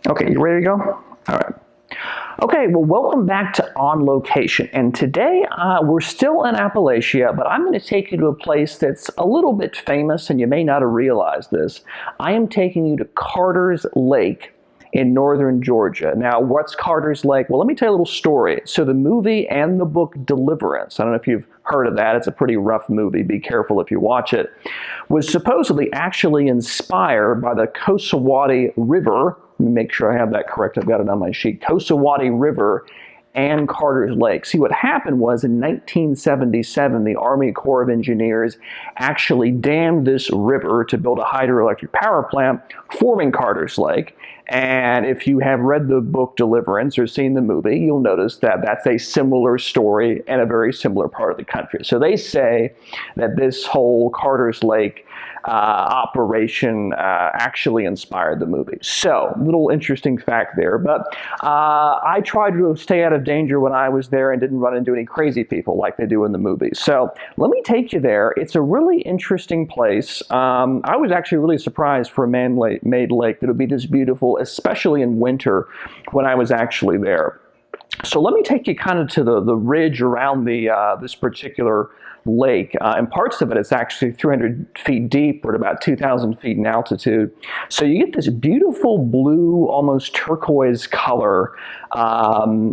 Okay, you ready to go? All right. Okay, well, welcome back to On Location. And today we're still in Appalachia, but I'm going to take you to a place that's a little bit famous, and you may not have realized this. I am taking you to Carter's Lake in northern Georgia. Now, what's Carter's Lake? Well, let me tell you a little story. So the movie and the book Deliverance, I don't know if you've heard of that, it's a pretty rough movie, be careful if you watch it, was supposedly actually inspired by the Cosawati River. Let me make sure I have that correct. I've got it on my sheet. Cosawati River and Carter's Lake. See, what happened was in 1977, the Army Corps of Engineers actually dammed this river to build a hydroelectric power plant, forming Carter's Lake. And if you have read the book Deliverance or seen the movie, you'll notice that that's a similar story in a very similar part of the country. So they say that this whole Carter's Lake operation actually inspired the movie. So, little interesting fact there. But I tried to stay out of danger when I was there and didn't run into any crazy people like they do in the movie. So, let me take you there. It's a really interesting place. I was actually really surprised for a man-made lake that would be this beautiful, especially in winter when I was actually there. So let me take you kind of to the ridge around this particular lake. And parts of it, it's actually 300 feet deep. We're at about 2,000 feet in altitude. So you get this beautiful blue, almost turquoise color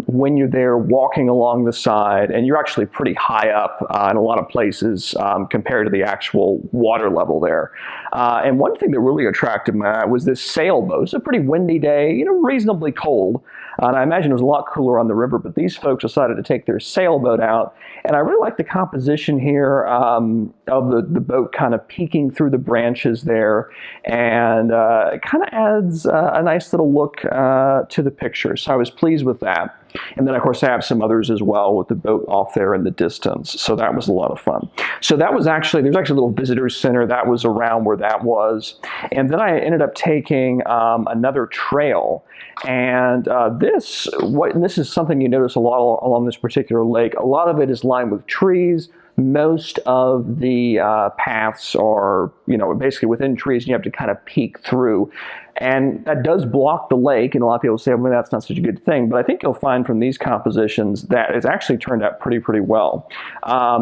when you're there walking along the side. And you're actually pretty high up in a lot of places compared to the actual water level there. And one thing that really attracted me was this sailboat. It was a pretty windy day, reasonably cold. And I imagine it was a lot cooler on the river, but these folks decided to take their sailboat out. And I really like the composition here of the boat kind of peeking through the branches there. And it kind of adds a nice little look to the picture. So I was pleased with that. And then, of course, I have some others as well with the boat off there in the distance. So that was a lot of fun. So that was there's actually a little visitor center that was around where that was. And then I ended up taking another trail. And this is something you notice a lot along this particular lake. A lot of it is lined with trees. Most of the paths are, basically within trees, and you have to kind of peek through. And that does block the lake, and a lot of people say, well, that's not such a good thing. But I think you'll find from these compositions that it's actually turned out pretty well.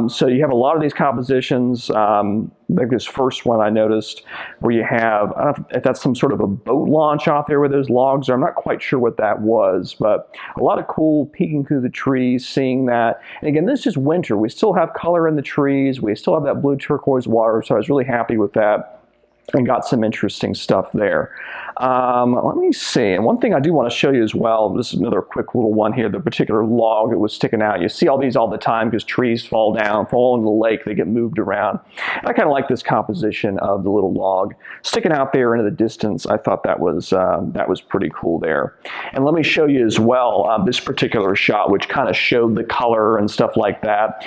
So you have a lot of these compositions, like this first one I noticed, where you have, I don't know if that's some sort of a boat launch out there where those logs are. I'm not quite sure what that was, but a lot of cool peeking through the trees, seeing that. And again, this is just winter. We still have color in the trees. We still have that blue turquoise water, so I was really happy with that and got some interesting stuff there. Let me see. And one thing I do want to show you as well, this is another quick little one here, the particular log that was sticking out. You see all these all the time because trees fall into the lake, they get moved around. And I kind of like this composition of the little log sticking out there into the distance. I thought that was pretty cool there. And let me show you as well this particular shot, which kind of showed the color and stuff like that.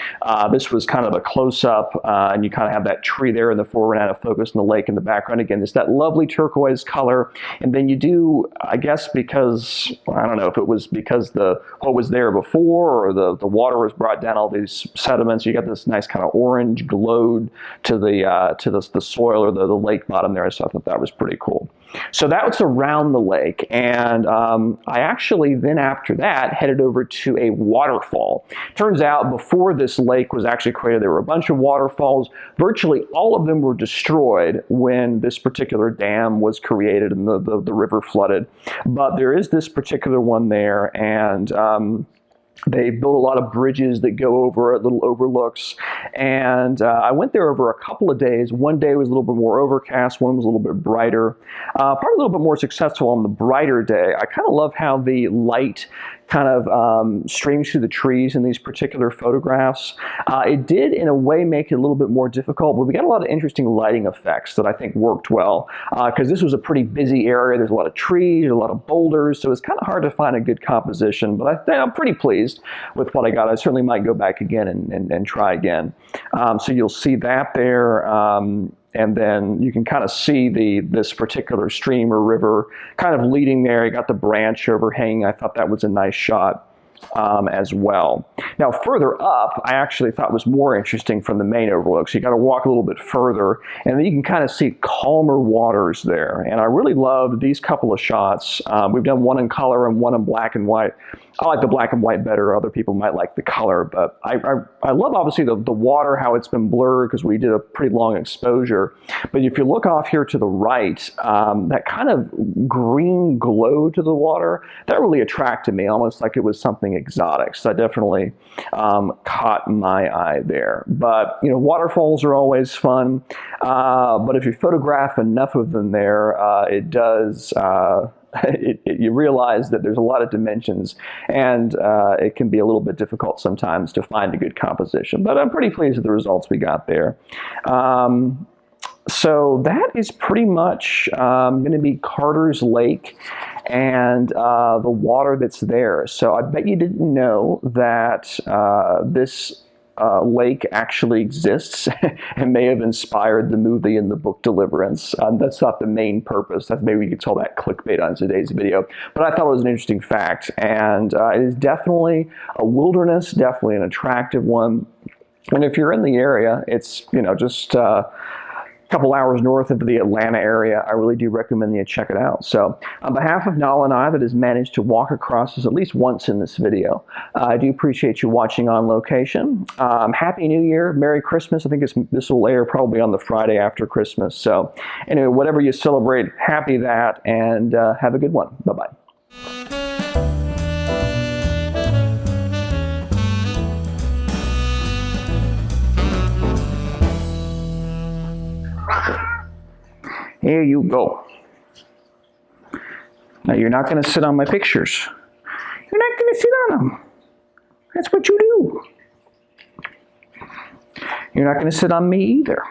This was kind of a close-up, and you kind of have that tree there in the foreground out of focus and the lake in the background. Again, it's that lovely turquoise color. And then you do, I guess, because, I don't know if it was because what was there before or the water was brought down, all these sediments, you got this nice kind of orange glowed to the soil or the lake bottom there. So I thought that was pretty cool. So that was around the lake. And I actually then after that headed over to a waterfall. Turns out before this lake was actually created, there were a bunch of waterfalls. Virtually all of them were destroyed when this particular dam was created and the river flooded. But there is this particular one there, and they built a lot of bridges that go over little overlooks. And I went there over a couple of days. One day was a little bit more overcast. One was a little bit brighter. Probably a little bit more successful on the brighter day. I kind of love how the light kind of streams through the trees in these particular photographs. It did, in a way, make it a little bit more difficult, but we got a lot of interesting lighting effects that I think worked well, because this was a pretty busy area. There's a lot of trees, a lot of boulders, so it's kind of hard to find a good composition, but I'm pretty pleased with what I got. I certainly might go back again and try again. So you'll see that there. And then you can kind of see this particular stream or river kind of leading there. You got the branch overhanging. I thought that was a nice shot. as well. Now, further up, I actually thought was more interesting from the main overlook. So you got to walk a little bit further, and then you can kind of see calmer waters there. And I really loved these couple of shots. We've done one in color and one in black and white. I like the black and white better. Other people might like the color, but I love obviously the water, how it's been blurred because we did a pretty long exposure. But if you look off here to the right, that kind of green glow to the water, that really attracted me, almost like it was something exotic. So that definitely caught my eye there. But you know, waterfalls are always fun. But if you photograph enough of them there, it does. You realize that there's a lot of dimensions, and it can be a little bit difficult sometimes to find a good composition. But I'm pretty pleased with the results we got there. So that is pretty much going to be Carter's Lake and the water that's there. So I bet you didn't know that this lake actually exists and may have inspired the movie and the book Deliverance. That's not the main purpose. That's, maybe we could call that clickbait on today's video. But I thought it was an interesting fact. And it is definitely a wilderness, definitely an attractive one. And if you're in the area, it's, you know, just couple hours north of the Atlanta area. I really do recommend you check it out. So on behalf of Nala and I that has managed to walk across this at least once in this video, I do appreciate you watching On Location. Happy New Year, Merry Christmas. I think this will air probably on the Friday after Christmas. So anyway, whatever you celebrate, happy that, and have a good one. Bye-bye. Here you go. Now you're not going to sit on my pictures. You're not going to sit on them. That's what you do. You're not going to sit on me either.